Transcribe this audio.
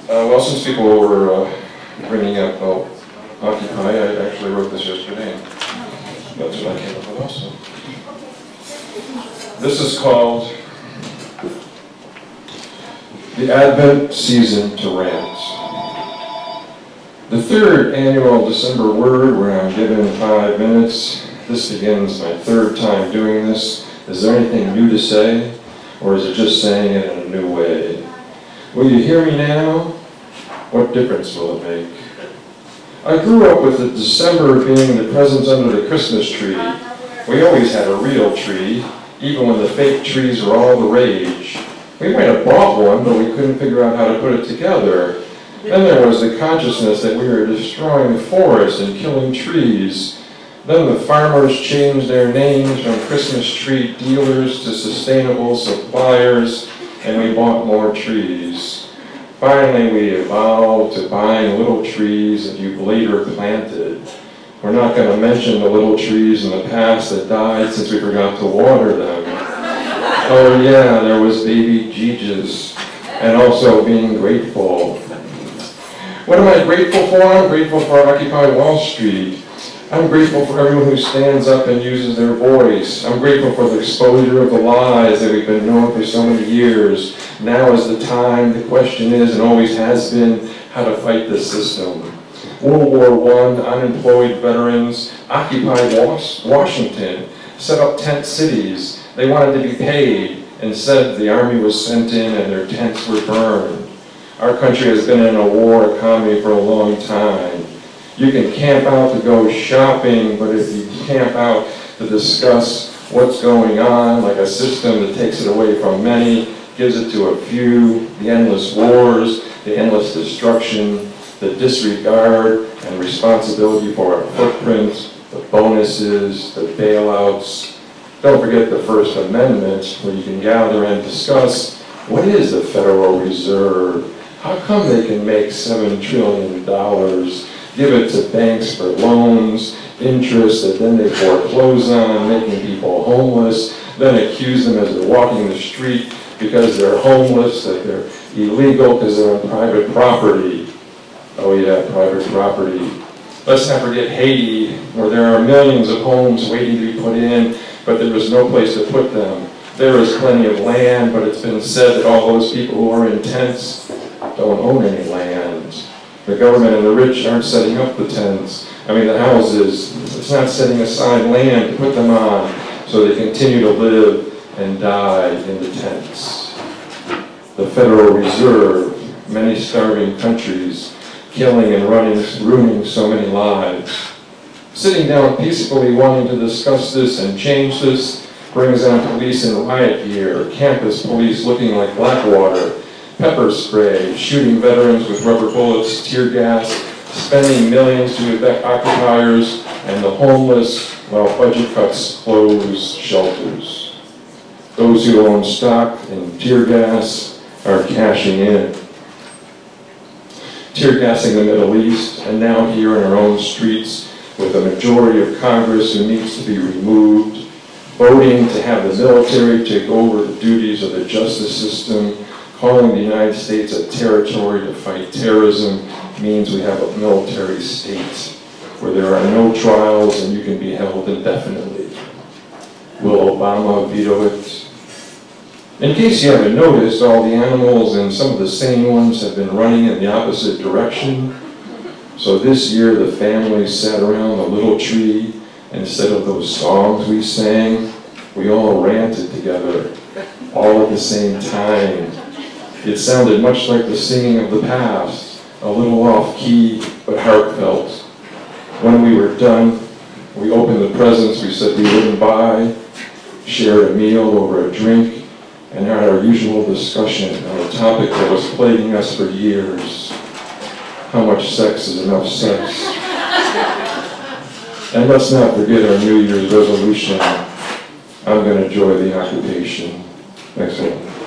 Well, since people were bringing up Occupy, I actually wrote this yesterday. That's what I came up with also. This is called The Advent Season to Rant. The third annual December Word, where I'm given 5 minutes. This begins my third time doing this. Is there anything new to say, or is it just saying it in a new way? Will you hear me now? What difference will it make? I grew up with December being the presents under the Christmas tree. We always had a real tree, even when the fake trees were all the rage. We might have bought one, but we couldn't figure out how to put it together. Then there was the consciousness that we were destroying forests and killing trees. Then the farmers changed their names from Christmas tree dealers to sustainable suppliers, and we bought more trees. Finally, we evolved to buying little trees that you've later planted. We're not going to mention the little trees in the past that died since we forgot to water them. Oh yeah, there was baby Jesus, and also being grateful. What am I grateful for? I'm grateful for Occupy Wall Street. I'm grateful for everyone who stands up and uses their voice. I'm grateful for the exposure of the lies that we've been known for so many years. Now is the time. The question is, and always has been, how to fight this system. World War I, unemployed veterans occupied Washington, set up tent cities. They wanted to be paid. Instead, the army was sent in and their tents were burned. Our country has been in a war economy for a long time. You can camp out to go shopping, but if you camp out to discuss what's going on, like a system that takes it away from many, gives it to a few, the endless wars, the endless destruction, the disregard and responsibility for our footprint, the bonuses, the bailouts. Don't forget the First Amendment, where you can gather and discuss what is the Federal Reserve? How come they can make $7 trillion? Give it to banks for loans, interest that then they foreclose on, making people homeless, then accuse them as they're walking the street because they're homeless, that they're illegal because they're on private property. Oh yeah, private property. Let's not forget Haiti, where there are millions of homes waiting to be put in, but there is no place to put them. There is plenty of land, but it's been said that all those people who are in tents don't own any land. The government and the rich aren't setting up the tents. I mean the houses. It's not setting aside land to put them on, so they continue to live and die in the tents. The Federal Reserve, many starving countries, killing and ruining so many lives. Sitting down peacefully wanting to discuss this and change this brings on police in riot gear, campus police looking like Blackwater, pepper spray, shooting veterans with rubber bullets, tear gas, spending millions to evict occupiers, and the homeless, while budget cuts close shelters. Those who own stock in tear gas are cashing in. Tear gassing the Middle East, and now here in our own streets, with a majority of Congress who needs to be removed, voting to have the military take over the duties of the justice system, calling the United States a territory to fight terrorism means we have a military state where there are no trials and you can be held indefinitely. Will Obama veto it? In case you haven't noticed, all the animals and some of the sane ones have been running in the opposite direction. So this year the family sat around a little tree. Instead of those songs we sang, we all ranted together, all at the same time. It sounded much like the singing of the past, a little off-key, but heartfelt. When we were done, we opened the presents we said we wouldn't buy, shared a meal over a drink, and had our usual discussion on a topic that was plaguing us for years. How much sex is enough sex? And let's not forget our New Year's resolution. I'm going to enjoy the occupation. Thanks a lot.